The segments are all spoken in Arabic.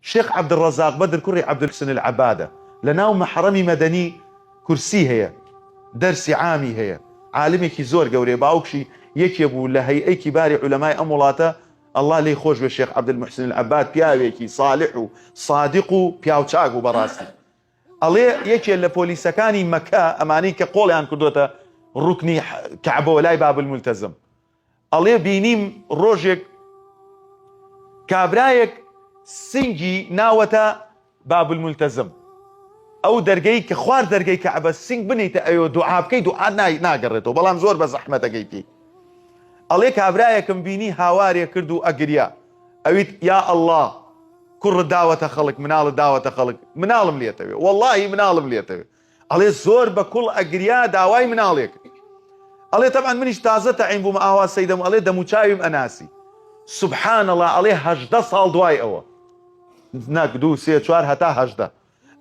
شيخ عبد الرزاق بدر كري عبد المحسن العبادة لناو محرمي مدني كرسي هي درسي عامي هي عالمێکی زۆر گەورەی باوکشی یەکێ بوو لە هەیئەی کیباری عولەمای ئەم وڵاتە الله لێی خۆش بێ شێخ عەبدول محسن العەباد پیاوێکی صالح و صادق و پیاوچاک و بەڕاستی ئەڵێ یەکێ لە پۆلیسەکانی مەکە ئەمانەی کە قۆڵیان کردوتە ڕوکنی کەعبەوە لای باب الملتزم ئەڵێ بینیم ڕۆژێک کابرایەک سنگی ناوەتە باب الملتزم ئەو دەرگەی کە خوار دەرگەی کەعبە سنگ بنیتە ئەوێ دوعا بکەی دوعا ناگەڕێتەوە بەڵام زۆر بە زەحمەت دەگەیتی ئەڵێ کابرایەکم بینی هاوارێ کرد و ئەگریا ئەویت یا ئەڵڵا کوڕت داوەتە خەڵک مناڵت داوەتە خەڵک مناڵم لێتەوێ وەڵڵاهی مناڵم لێتەوێ ئەڵێ زۆر بە کوڵ ئەگریا داوای مناڵێک ئەڵێ تەبعاً منیش تازە تەعین بووم ئاوا سەیدەم ئەڵێ دەموچاویم ئەناسی سوبحان الله ئەڵێ 18 ساڵ دوای ئەوە نەک 2 3 4 هەتا 18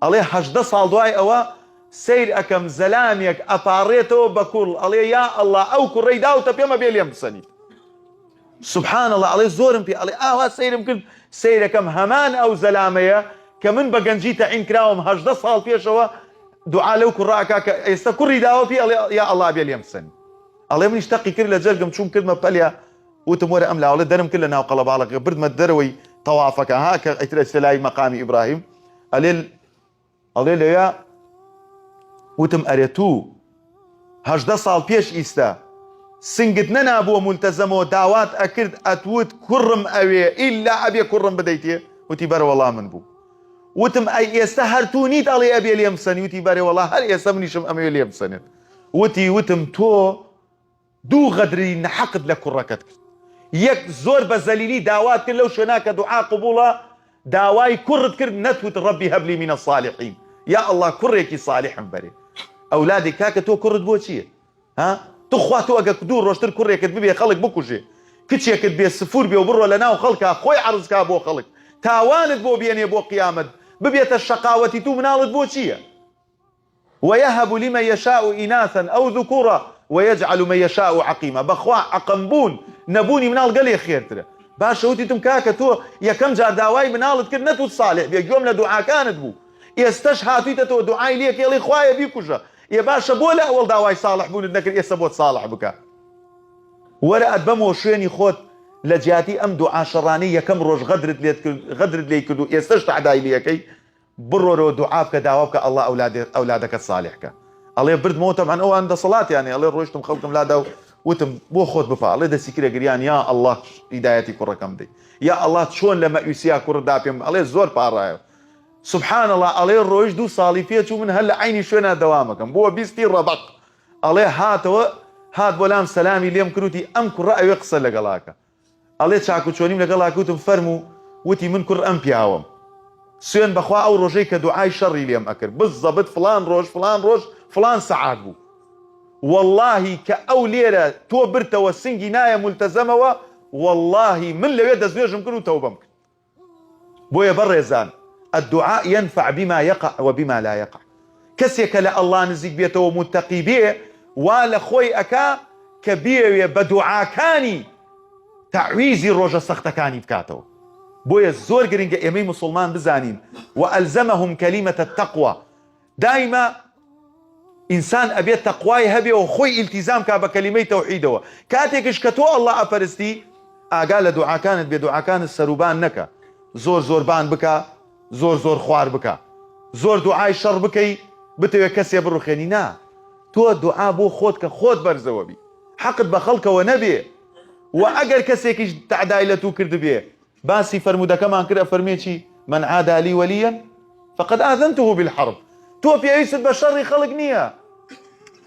ئەڵێ 18 ساڵ دوای ئەوە سیر ئەەکەم زەلامێک ئەپارڕێتەوە بە کوڵ ئەڵێ یا ئەڵڵا ئەو کوڕەی داوتە پێمە بێ لێم بسەنیت سبحان الله ئەڵێ زۆرم پێ ئەڵێ ئاوا سیرم کرد سیرەکەم هەمان ئەو زەلامەیە کە من بە گەنجی تەعین کراوم 18 ساڵ پێشەوە دوعا لەو کوڕاکە کە ئێستا کوڕی داوە پێ ئەڵێ یا ئەڵڵا بێ لێم بسەنی ئەڵێ منیش تەقی کرد لە جەرگم چوون کردمە پەلیا وتم وەرە ئەم لاوەڵێ دەرم کرد لە ناو قەڵەباڵەکە بردمە دەرەوەی تەوافەکە ها کە ئەیترە لای مەقامی ئیبراهیم ئەڵێ لەوێ وتم ئەرێ تو 18 ساڵ پێش ئیستا سنگت نەنابووە مولتەزەمەوە داوات ئەکرد ئەتوت کوڕم ئەوێ ئیلا ئەبێ کوڕم بدەیتێ وتی بەرە وەڵا من بوو وتم ئەی ئێستا هەرتونیت ئەڵێ ئەبێ لێم بسەنی وتی بەرێ وەڵا هەر ئێستا منیشم ئەمەوێ لێم بسەنێت وتم تۆ دوو غەدری نەحەقت لە کوڕەکەت کرد یەک زۆر بە زەلیلی داوات کرد لەو شوێنە کە دوعا قبوڵە داوای کوڕت کرد نەتوت ڕەبی هەبلی منە الصالحین یا ئەڵڵا کوڕێکی صالحم بەرێ ئەولادی کاکە تۆ کوڕت بۆ چییە ها تو خوا تۆ ئەگە دوو ڕۆژتر کوڕێکت ببێ خەڵک بکوژێ کچێکت بێ سفور بێ و بڕۆ لە ناو خەڵکا خۆی عەرزکا بۆ خەڵک تاوانت بۆ بێنێ بۆ قیامەت ببێتە شەقاوەتی تو مناڵت بۆ چییە ويهب لمن يشاء إناثا أو ذكورا ويجعل من يشاء عقيما بخوا عقمبون نبوني منال قال خيرتره باش وتيتم كاكا تو يا كم جار داواي منالت كر نتو صالح بيجوم لدعاء كانت بو يستشهد تو دعاء ليك يلي خوايا بيكوجا يا باشا بولا اول داواي صالح بون النكر يسبوت صالح بكا ورقت بمو شويني خود لجاتي ام دعاء شرانيه كم روج غدرت ليك كدو يستشهد داي ليكي برو دعاءك دعوابك الله اولادك الصالحك الله برد موت طبعا او عند صلاه يعني الله روجتم خلقكم لا داو وتم بو خود بفا الله دسي كرا قريان يا الله هدايتي كركم دي يا الله شلون لما يسيا كر دابيم الله زور بارايو سبحان الله الله روج دو صالفيه شو من هلا عيني شونا دوامكم بو بيستي ربق الله هات بولام سلامي ليم كروتي ام كر راي يقصل لقلاك الله تشاكو شونيم لقلاك وتم فرمو وتي من كر ام بياوم سوين بخوا او روجي كدعاء شري ليم اكر بالضبط فلان روج فلان سعاد بو والله كأو ليرة تو برتا والسنجي نايا ملتزمة والله من لو يد زوج ممكن توبمك بويا برزان الدعاء ينفع بما يقع وبما لا يقع كسيك لا الله نزيك بيته ومتقي بيه ولا خوي أكا كبير بدعاء كاني تعويزي روجا سخت كاني بكاتو بويا الزور قرنجا يمي مسلمان بزانين وألزمهم كلمة التقوى دائما إنسان أبي تقواي هبي وخوي التزام كاب كلمة توحيده كاتيكش كتو الله أفرستي قال دعاء كانت بدعاء كان السروبان نكا زور بان بكا زور خوار بكا زور دعاء شر بكي بتوي كسي بروخيني نا تو دعاء بو خودك خود برزوبي حقد بخلق ونبي وأجر كسيكش تعدايلتو كرد بيه باسي فرمودا كمان كده فرميتشي من عادى لي وليا فقد آذنته بالحرب تو في عيسى بشري خلق نية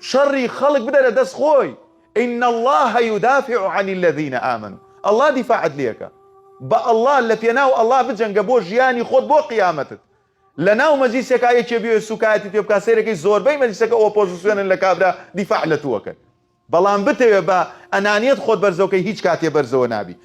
شري خلق بدل دس خوي إن الله يدافع عن الذين آمنوا الله دفاع ليك با الله اللي فيناو الله بجن قبو جياني خود بو قيامتك لناو مجيسك آية يبيو السكاية تبقى سيرك الزور بي مجيسك اوبوزيسيون اللي كابدا دفاع لتوكل بلان بتوي با أنانيت خود برزوكي هيج كاتي برزو نابي